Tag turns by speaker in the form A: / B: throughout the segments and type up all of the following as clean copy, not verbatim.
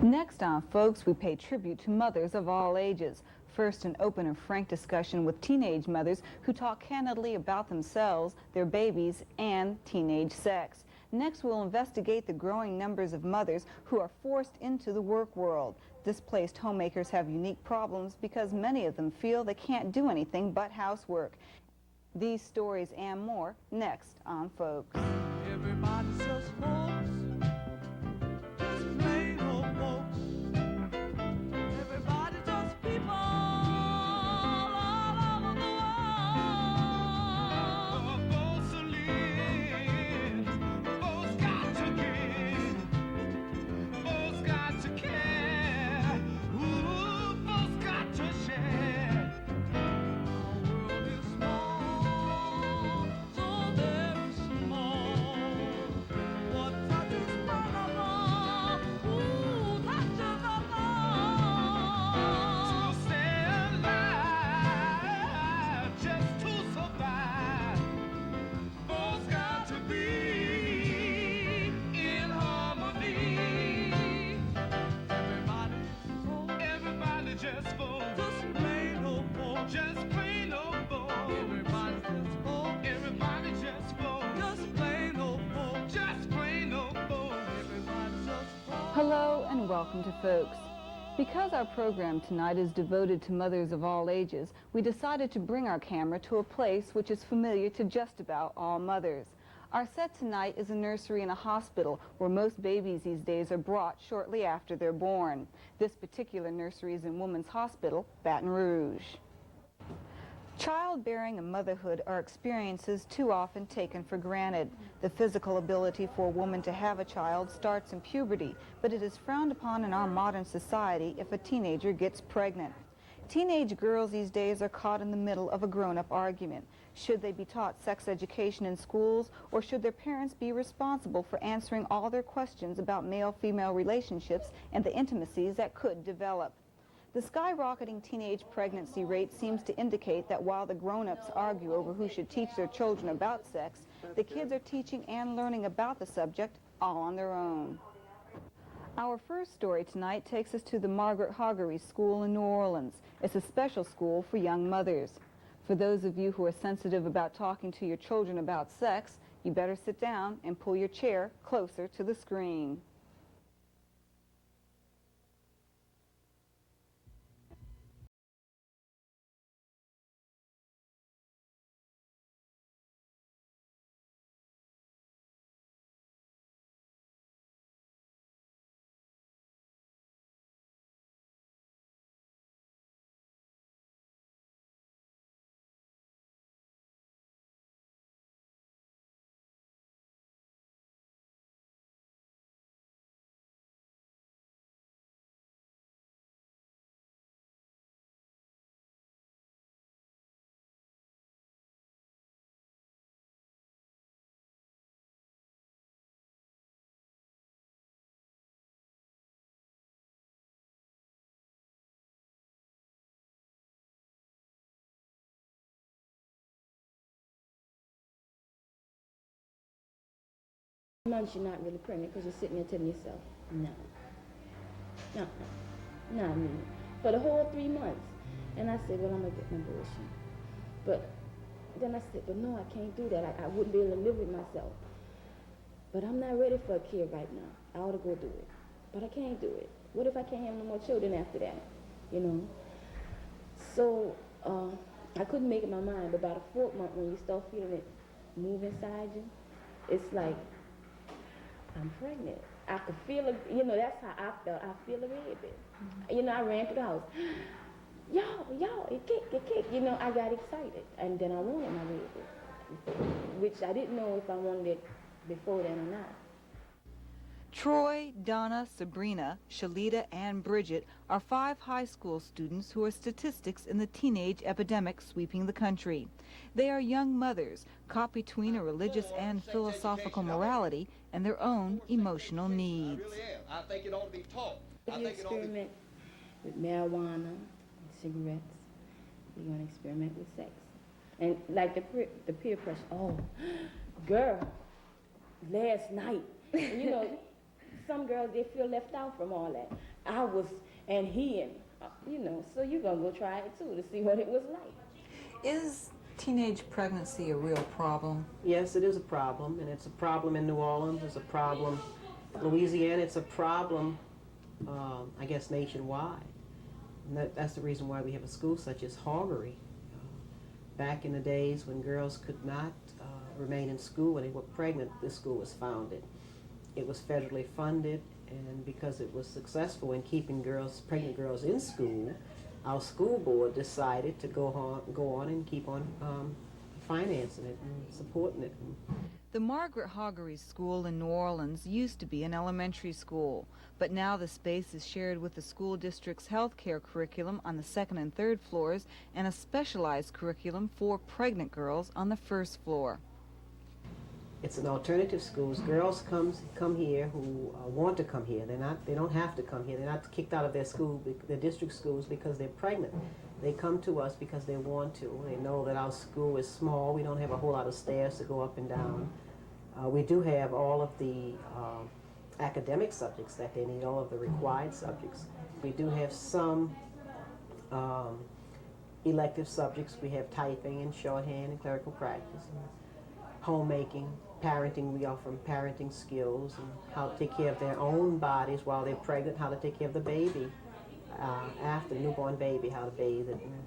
A: Next on, folks, we pay tribute to mothers of all ages. First, an open and frank discussion with teenage mothers who talk candidly about themselves, their babies, and teenage sex. Next, we'll investigate the growing numbers of mothers who are forced into the work world. Displaced homemakers have unique problems because many of them feel they can't do anything but housework. These stories and more next on, folks.
B: Everybody's just folks, just plain old folks. Everybody just people all over the world. Folks to live, folks got to give, folks got to care, ooh, folks got to share. Our world is small, so very small. What touches one of us, ooh, touches us all. To stay alive, just to survive, folks got to be in harmony. Everybody just folks, just plain old folks, just plain old folks. Everybody just folks, everybody just folks, just plain old folks, just plain old folks. Everybody just folks.
A: Hello and welcome to Folks. Because our program tonight is devoted to mothers of all ages, we decided to bring our camera to a place which is familiar to just about all mothers. Our set tonight is a nursery and a hospital where most babies these days are brought shortly after they're born. This particular nursery is in Women's Hospital, Baton Rouge. Childbearing and motherhood are experiences too often taken for granted. The physical ability for a woman to have a child starts in puberty, but it is frowned upon in our modern society if a teenager gets pregnant. Teenage girls these days are caught in the middle of a grown-up argument. Should they be taught sex education in schools, or should their parents be responsible for answering all their questions about male-female relationships and the intimacies that could develop? The skyrocketing teenage pregnancy rate seems to indicate that while the grown-ups argue over who should teach their children about sex, the kids are teaching and learning about the subject all on their own. Our first story tonight takes us to the Margaret Haughery School in New Orleans. It's a special school for young mothers. For those of you who are sensitive about talking to your children about sex, you better sit down and pull your chair closer to the screen.
C: Months you're not really pregnant because you're sitting there telling yourself, no, not me. For the whole 3 months. And I said, well, I'm going to get my abortion. But then I said, but no, I can't do that. I wouldn't be able to live with myself. But I'm not ready for a kid right now. I ought to go do it. But I can't do it. What if I can't have no more children after that? You know? So I couldn't make up my mind. But by the 4th month, when you start feeling it move inside you, it's like, I'm pregnant. I could feel it, you know, that's how I felt. I feel a baby. You know, I ran through the house. Y'all, it kicked. You know, I got excited. And then I wanted my baby, which I didn't know if I wanted it before then or not.
A: Troy, Donna, Sabrina, Shalita, and Bridget are 5 high school students who are statistics in the teenage epidemic sweeping the country. They are young mothers, caught between a religious and philosophical morality and their own emotional needs.
D: I really am. I think it ought to be taught.
C: If you experiment with marijuana and cigarettes, you're going to experiment with sex. And like the peer pressure, oh, girl, last night, you know, some girls, they feel left out from all that. I was, and he, and, you know, so you're going to go try it too to see what it was like.
E: Is teenage pregnancy a real problem?
F: Yes, it is a problem, and it's a problem in New Orleans, it's a problem in Louisiana, it's a problem, I guess, nationwide. And that's the reason why we have a school such as Haughery. Back in the days when girls could not remain in school when they were pregnant, this school was founded. It was federally funded, and because it was successful in keeping pregnant girls in school, our school board decided to go on and keep on financing it and supporting it.
A: The Margaret Haughery School in New Orleans used to be an elementary school, but now the space is shared with the school district's health care curriculum on the second and third floors and a specialized curriculum for pregnant girls on the first floor.
F: It's an alternative school. Girls come here who want to come here. They don't have to come here. They're not kicked out of their school, their district schools, because they're pregnant. They come to us because they want to. They know that our school is small. We don't have a whole lot of stairs to go up and down. We do have all of the academic subjects that they need, all of the required subjects. We do have some elective subjects. We have typing and shorthand and clerical practice, and homemaking, parenting. We offer them parenting skills and how to take care of their own bodies while they're pregnant, how to take care of the baby after the newborn baby, how to bathe it and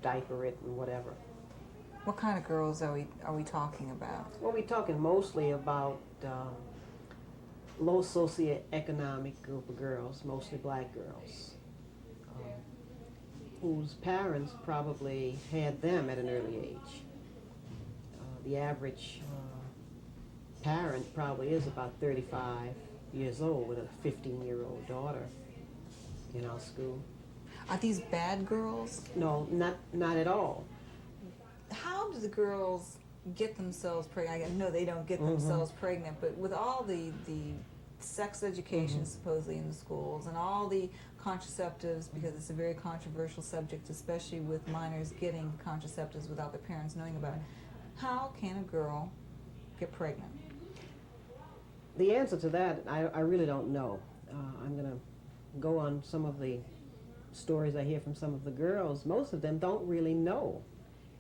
F: diaper it and whatever.
E: What kind of girls are we talking about?
F: Well, we're talking mostly about low socioeconomic group of girls, mostly black girls, whose parents probably had them at an early age. The average parent probably is about 35 years old with a 15-year-old daughter in our school.
E: Are these bad girls?
F: No, not at all.
E: How do the girls get themselves pregnant? I know they don't get themselves pregnant, but with all the sex education supposedly in the schools and all the contraceptives, because it's a very controversial subject, especially with minors getting contraceptives without their parents knowing about it, how can a girl get pregnant?
F: The answer to that, I really don't know. I'm going to go on some of the stories I hear from some of the girls. Most of them don't really know,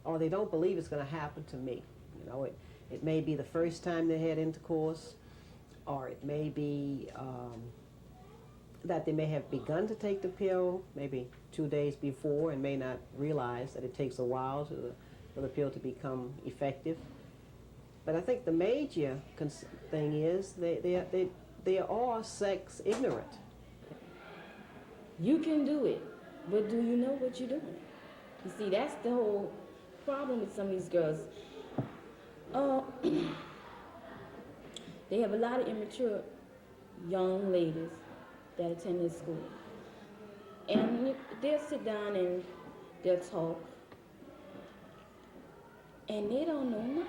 F: or they don't believe it's going to happen to me. You know, it may be the first time they had intercourse, or it may be that they may have begun to take the pill maybe 2 days before and may not realize that it takes a while for the pill to become effective. But I think the major thing is they are sex ignorant.
C: You can do it, but do you know what you're doing? You see, that's the whole problem with some of these girls. They have a lot of immature young ladies that attend this school. And they'll sit down and they'll talk, and they don't know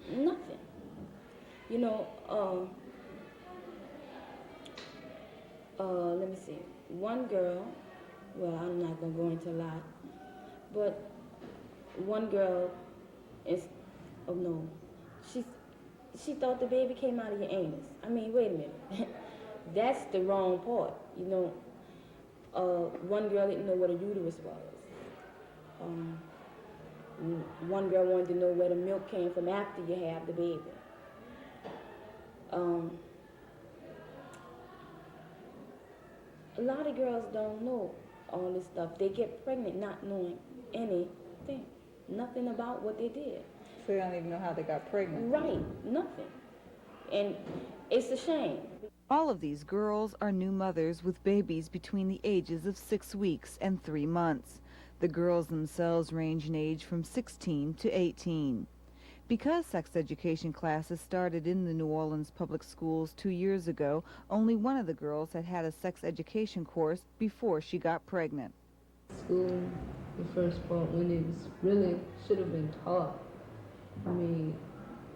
C: nothing. You know, let me see. One girl, well, I'm not going to go into a lot, but one girl is, oh no, she thought the baby came out of your anus. I mean, wait a minute. That's the wrong part, you know. One girl didn't know what a uterus was. One girl wanted to know where the milk came from after you have the baby. A lot of girls don't know all this stuff. They get pregnant not knowing anything, nothing about what they did.
A: So they don't even know how they got pregnant.
C: Right, nothing. And it's a shame.
A: All of these girls are new mothers with babies between the ages of 6 weeks and 3 months. The girls themselves range in age from 16 to 18. Because sex education classes started in the New Orleans public schools 2 years ago, only one of the girls had had a sex education course before she got pregnant.
G: School, the first part, when it was really should have been taught. I mean,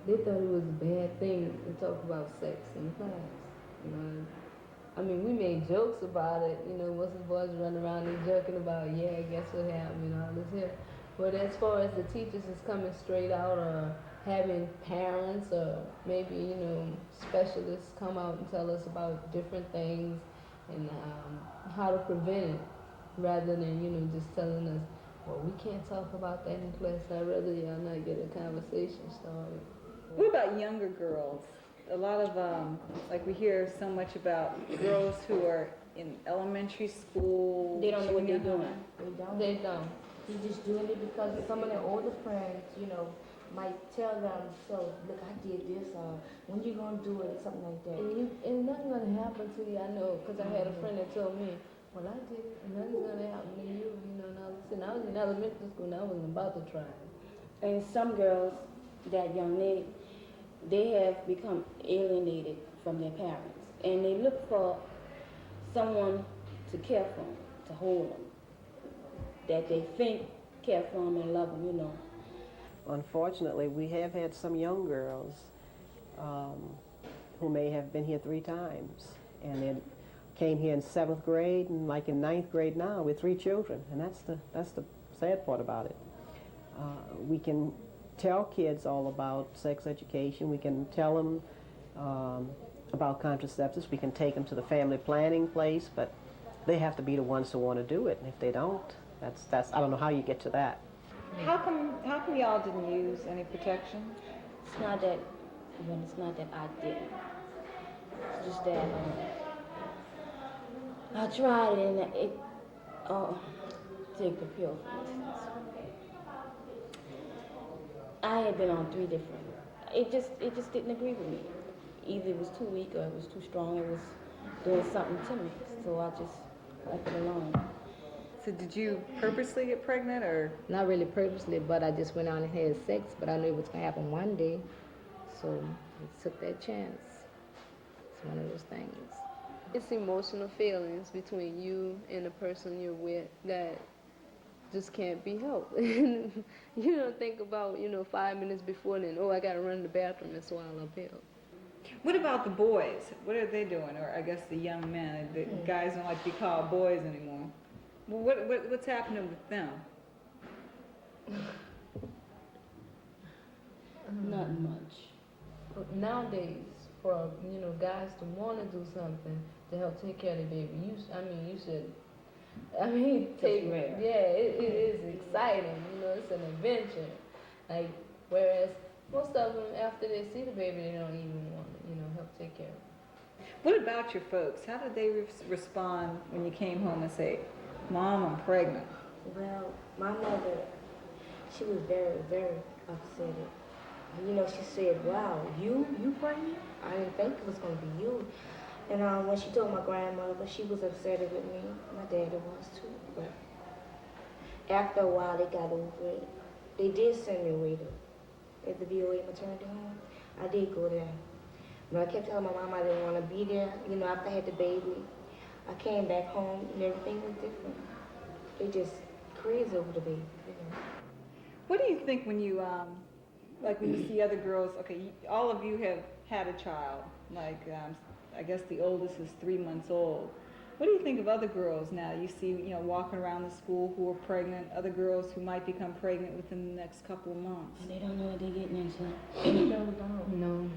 G: they thought it was a bad thing to talk about sex in class. You know, I mean, we made jokes about it. You know, once the boys run around, they joking about, yeah, guess what happened, you know, all this here. But as far as the teachers is coming straight out or having parents or maybe, you know, specialists come out and tell us about different things and how to prevent it, rather than, you know, just telling us, well, we can't talk about that in class. I'd rather y'all not get a conversation started.
A: What about younger girls? A lot of, like we hear so much about girls who are in elementary school.
C: They don't know what they're
A: junior
C: doing.
A: high.
G: They don't.
H: They're just doing it because some of their older friends, you know, might tell them, so look, I did this, or when you gonna do it, or something like that.
G: And nothing gonna happen to you, I know, because I had a friend that told me, well, I did it, and nothing's gonna happen to you, you know. And I was in elementary school, and I wasn't about to try it.
C: And some girls that young, they have become alienated from their parents, and they look for someone to care for them, to hold them, that they think care for them and love them, you know.
F: Unfortunately, we have had some young girls who may have been here 3 times, and they came here in 7th grade, and like in 9th grade now with 3 children, and that's the sad part about it. We can tell kids all about sex education. We can tell them about contraceptives. We can take them to the family planning place, but they have to be the ones who want to do it, and if they don't, that's I don't know how you get to that.
A: How come y'all didn't use any protection?
C: It's not that, well, it's not that I didn't. It's just that I tried it, and it, take the pill, for instance. I had been on 3 different. It just didn't agree with me. Either it was too weak or it was too strong. It was doing something to me, so I just left it alone.
A: So did you purposely get pregnant, or?
G: Not really purposely, but I just went out and had sex, but I knew it was gonna happen one day, so I took that chance. It's one of those things. It's emotional feelings between you and the person you're with that just can't be helped. You don't think about, 5 minutes before then, oh, I gotta run to the bathroom and swallow a pill.
A: What about the boys? What are they doing? Or I guess the young men, the guys don't like to be called boys anymore. Well, what's happening with them?
C: Not much.
G: But nowadays, for guys to want to do something to help take care of the baby, you should. Take
C: rare.
G: Yeah, it is exciting. It's an adventure. Like, whereas most of them, after they see the baby, they don't even want to, help take care of it.
A: What about your folks? How did they respond when you came home and say, Mom, I'm pregnant?
H: Well, my mother, she was very, very upset. She said, wow, you pregnant? I didn't think it was going to be you. And when she told my grandmother, she was upset with me. My daddy was too. But after a while, they got over it. They did send me away at the VOA maternity home. I did go there. But I kept telling my mom I didn't want to be there. After I had the baby, I came back home and everything was different. They just crazy over the baby.
A: What do you think when you, when you see other girls, okay, all of you have had a child, I guess the oldest is 3 months old. What do you think of other girls now? You see, walking around the school who are pregnant, other girls who might become pregnant within the next couple of months.
C: And they don't know what they're getting into.
G: No.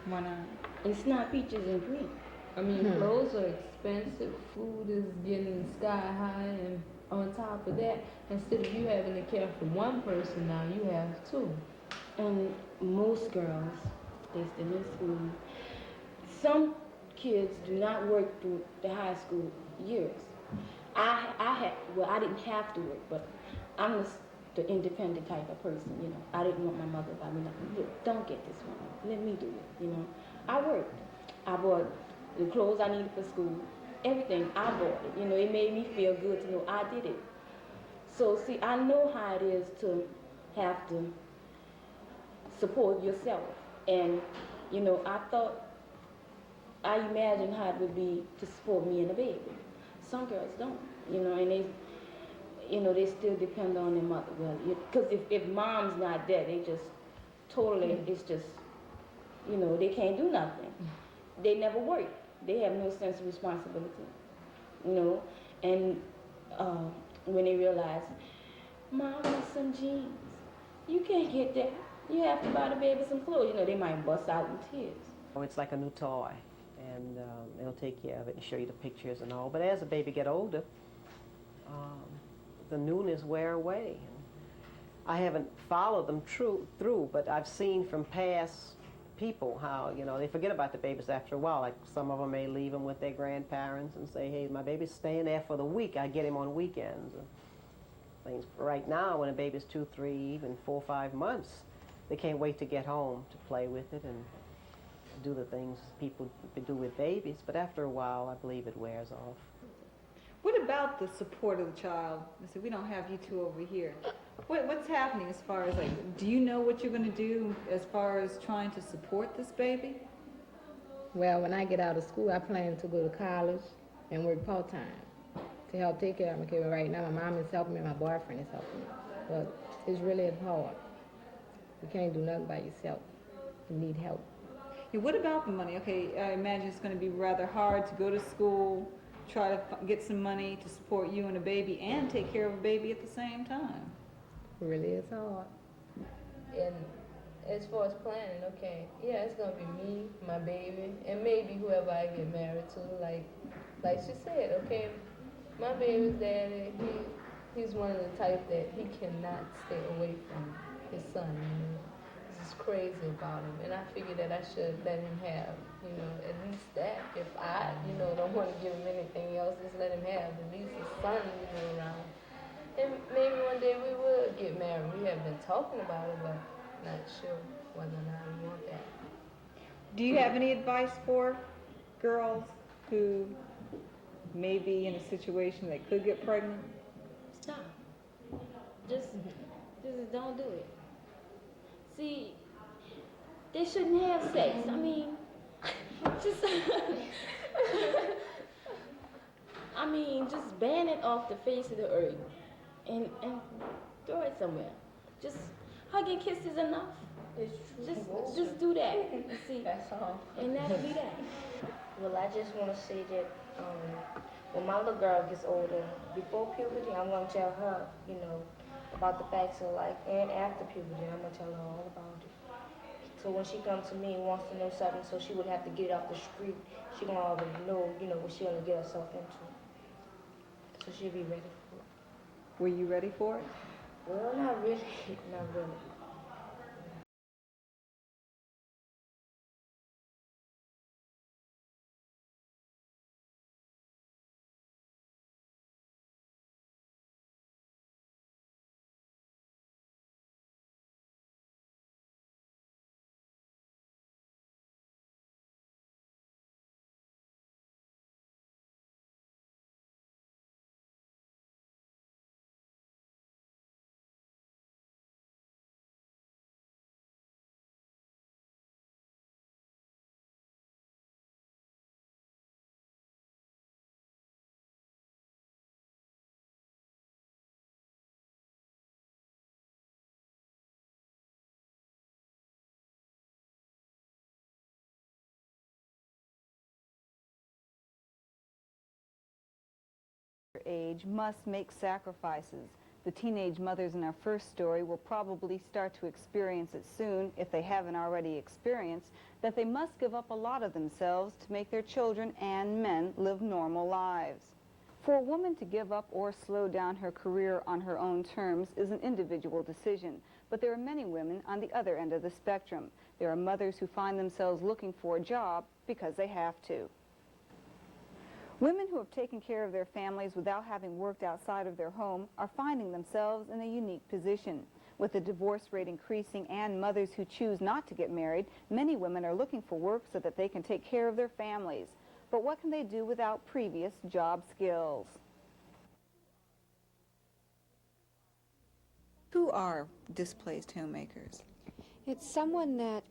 A: Why not?
C: It's not peaches and cream.
G: Clothes are expensive. Food is getting sky high, and on top of that, instead of you having to care for one person, now you have 2.
C: And most girls, they still in school. Some kids do not work through the high school years. I didn't have to work, but I'm just the independent type of person, I didn't want my mother to buy me nothing. Look, don't get this one. Let me do it, I worked. I bought the clothes I needed for school. Everything, I bought it. It made me feel good to know I did it. So, see, I know how it is to have to support yourself. And, I imagine how it would be to support me and the baby. Some girls don't, and they still depend on their mother. Well, because if mom's not there, they just totally, it's just, they can't do nothing. They never work. They have no sense of responsibility, and when they realize, Mom wants some jeans, you can't get that. You have to buy the baby some clothes. You know, they might bust out in tears.
F: It's like a new toy, and they'll take care of it and show you the pictures and all. But as the baby get older, the newness wear away. I haven't followed them through, but I've seen from past people how, you know, they forget about the babies after a while. Like some of them may leave them with their grandparents and say, hey, my baby's staying there for the week. I get him on weekends. And things. Right now, when a baby's 2, 3, even 4, 5 months, they can't wait to get home to play with it and do the things people do with babies. But after a while, I believe it wears off.
A: What about the support of the child? I said, we don't have you two over here. What's happening as far as, like, do you know what you're going to do as far as trying to support this baby?
G: Well, when I get out of school, I plan to go to college and work part-time to help take care of my kid. Right now, my mom is helping me, my boyfriend is helping me. But it's really hard. You can't do nothing by yourself. You need help.
A: Yeah, what about the money? Okay, I imagine it's going to be rather hard to go to school, try to get some money to support you and a baby, and take care of a baby at the same time.
G: It really is hard. And as far as planning, okay, yeah, it's gonna be me, my baby, and maybe whoever I get married to. Like she said, okay, my baby's daddy, he's one of the type that he cannot stay away from his son. You know, this is crazy about him, and I figured that I should let him have, you know, at least that. If I, you know, don't want to give him anything else, just let him have at least his son, you know, around. And maybe one day we will get married. We have been talking about it, but not sure whether or not we want that.
A: Do you have any advice for girls who may be in a situation that could get pregnant?
C: Stop. Just don't do it. See, they shouldn't have sex. I mean, just just ban it off the face of the earth and throw it somewhere. Just hug and kiss is enough.
H: It's true.
C: Just do that. See,
H: That's all.
C: and that'll be that.
H: Well, I just want to say that when my little girl gets older, before puberty, I'm going to tell her, you know, about the facts of life, and after puberty, I'm going to tell her all about it. So when she comes to me and wants to know something, so she would have to get it off the street, she going to already know, you know, what she's going to get herself into. So she'll be ready for it.
A: Were you ready for it?
H: Well, not really, not really.
A: Age must make sacrifices. The teenage mothers in our first story will probably start to experience it soon, if they haven't already experienced, that they must give up a lot of themselves to make their children and men live normal lives. For a woman to give up or slow down her career on her own terms is an individual decision, but there are many women on the other end of the spectrum. There are mothers who find themselves looking for a job because they have to. Women who have taken care of their families without having worked outside of their home are finding themselves in a unique position. With the divorce rate increasing and mothers who choose not to get married, many women are looking for work so that they can take care of their families. But what can they do without previous job skills? Who are displaced homemakers?
I: It's someone that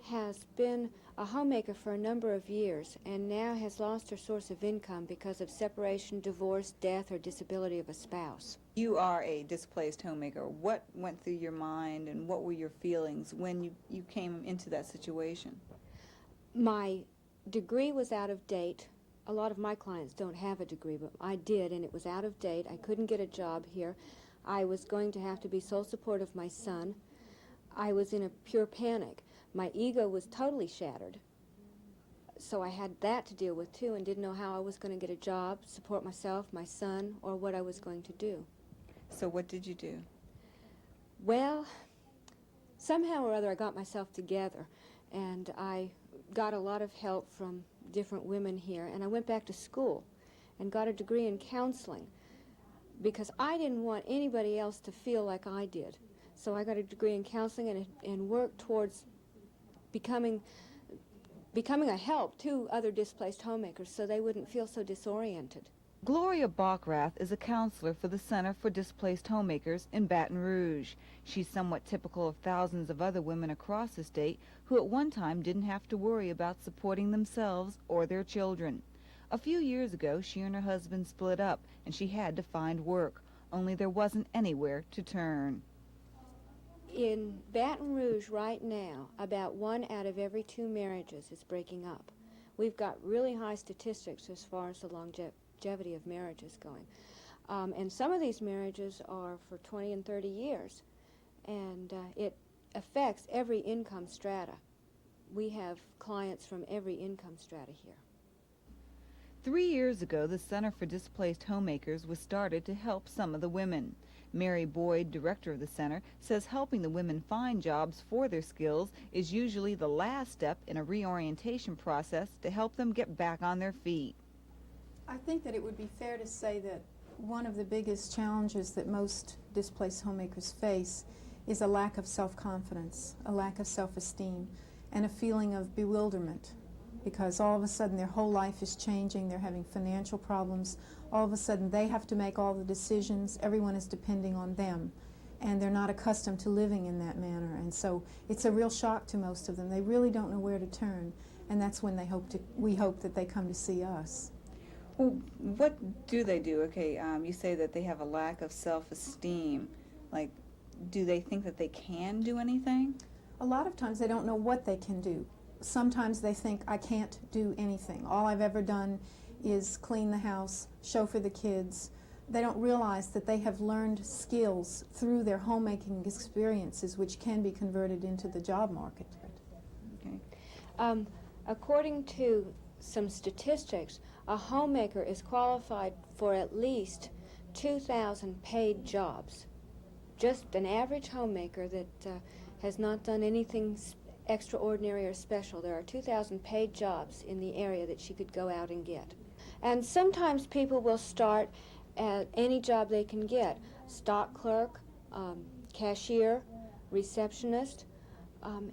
I: has been a homemaker for a number of years and now has lost her source of income because of separation, divorce, death, or disability of a spouse.
A: You are a displaced homemaker. What went through your mind and what were your feelings when you came into that situation?
I: My degree was out of date. A lot of my clients don't have a degree, but I did, and it was out of date. I couldn't get a job here. I was going to have to be sole support of my son. I was in a pure panic. My ego was totally shattered. So I had that to deal with too, and didn't know how I was going to get a job, support myself, my son, or what I was going to do.
A: So what did you do?
I: Well, somehow or other I got myself together, and I got a lot of help from different women here, and I went back to school and got a degree in counseling because I didn't want anybody else to feel like I did. So I got a degree in counseling and worked towards becoming a help to other displaced homemakers so they wouldn't feel so disoriented.
A: Gloria Bockrath is a counselor for the Center for Displaced Homemakers in Baton Rouge. She's somewhat typical of thousands of other women across the state who at one time didn't have to worry about supporting themselves or their children. A few years ago, she and her husband split up and she had to find work, only there wasn't anywhere to turn.
I: In Baton Rouge right now, about 1 out of every 2 marriages is breaking up. We've got really high statistics as far as the longevity of marriages going. And some of these marriages are for 20 and 30 years, and it affects every income strata. We have clients from every income strata here.
A: 3 years ago, the Center for Displaced Homemakers was started to help some of the women. Mary Boyd, director of the center, says helping the women find jobs for their skills is usually the last step in a reorientation process to help them get back on their feet.
J: I think that it would be fair to say that one of the biggest challenges that most displaced homemakers face is a lack of self-confidence, a lack of self-esteem, and a feeling of bewilderment, because all of a sudden their whole life is changing, they're having financial problems, all of a sudden they have to make all the decisions, everyone is depending on them, and they're not accustomed to living in that manner, and so it's a real shock to most of them. They really don't know where to turn, and that's when we hope that they come to see us.
A: Well, what do they do? Okay, you say that they have a lack of self-esteem. Like, do they think that they can do anything?
J: A lot of times they don't know what they can do. Sometimes they think, I can't do anything. All I've ever done is clean the house, chauffeur the kids. They don't realize that they have learned skills through their homemaking experiences which can be converted into the job market.
I: Okay. According to some statistics, a homemaker is qualified for at least 2,000 paid jobs. Just an average homemaker that has not done anything extraordinary or special. There are 2,000 paid jobs in the area that she could go out and get. And sometimes people will start at any job they can get. Stock clerk, cashier, receptionist,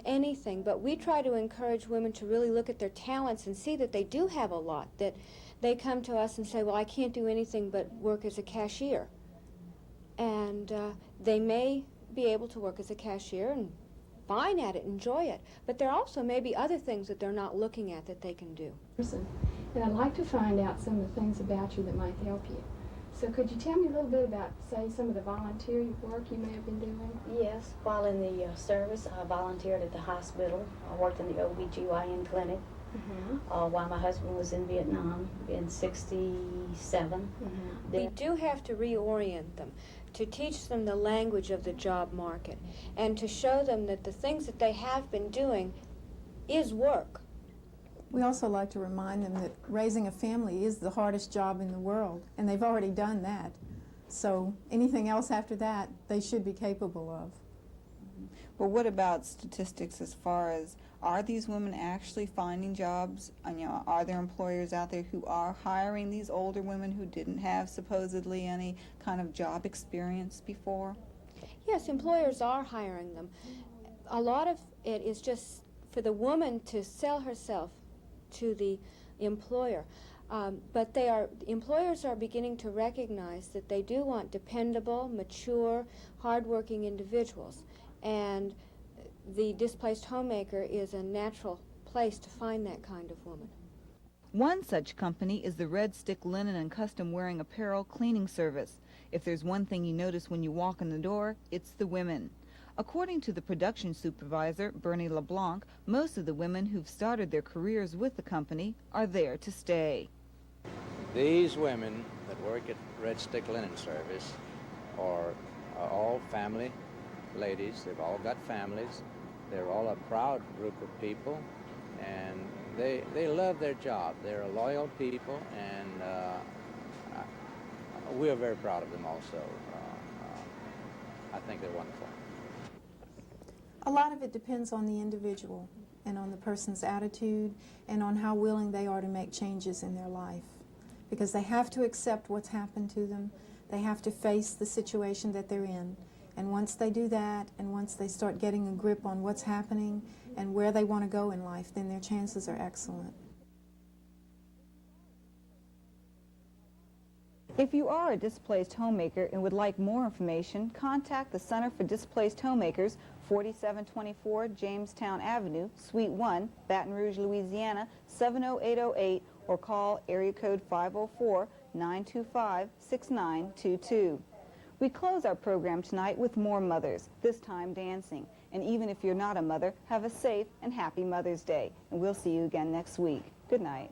I: anything. But we try to encourage women to really look at their talents and see that they do have a lot, that they come to us and say, well, I can't do anything but work as a cashier. And they may be able to work as a cashier and fine at it, enjoy it, but there also may be other things that they're not looking at that they can do.
K: And I'd like to find out some of the things about you that might help you. So could you tell me a little bit about, say, some of the volunteer work you may have been doing?
H: Yes, while in the service, I volunteered at the hospital. I worked in the OBGYN clinic while my husband was in Vietnam in '67.
I: We do have to reorient them, to teach them the language of the job market, and to show them that the things that they have been doing is work.
J: We also like to remind them that raising a family is the hardest job in the world, and they've already done that. So anything else after that, they should be capable of.
A: Well, what about statistics as far as, are these women actually finding jobs? You know, are there employers out there who are hiring these older women who didn't have supposedly any kind of job experience before?
I: Yes, employers are hiring them. A lot of it is just for the woman to sell herself to the employer. But employers are beginning to recognize that they do want dependable, mature, hardworking individuals. And the displaced homemaker is a natural place to find that kind of woman.
A: One such company is the Red Stick Linen and Custom Wearing Apparel Cleaning Service. If there's one thing you notice when you walk in the door, it's the women. According to the production supervisor, Bernie LeBlanc, most of the women who've started their careers with the company are there to stay.
L: These women that work at Red Stick Linen Service are all family ladies. They've all got families. They're all a proud group of people, and they love their job. They're loyal people, and we are very proud of them also. I think they're wonderful.
J: A lot of it depends on the individual and on the person's attitude and on how willing they are to make changes in their life. Because they have to accept what's happened to them. They have to face the situation that they're in. And once they do that, and once they start getting a grip on what's happening and where they want to go in life, then their chances are excellent.
A: If you are a displaced homemaker and would like more information, contact the Center for Displaced Homemakers, 4724 Jamestown Avenue, Suite 1, Baton Rouge, Louisiana, 70808, or call area code 504-925-6922. We close our program tonight with more mothers, this time dancing. And even if you're not a mother, have a safe and happy Mother's Day. And we'll see you again next week. Good night.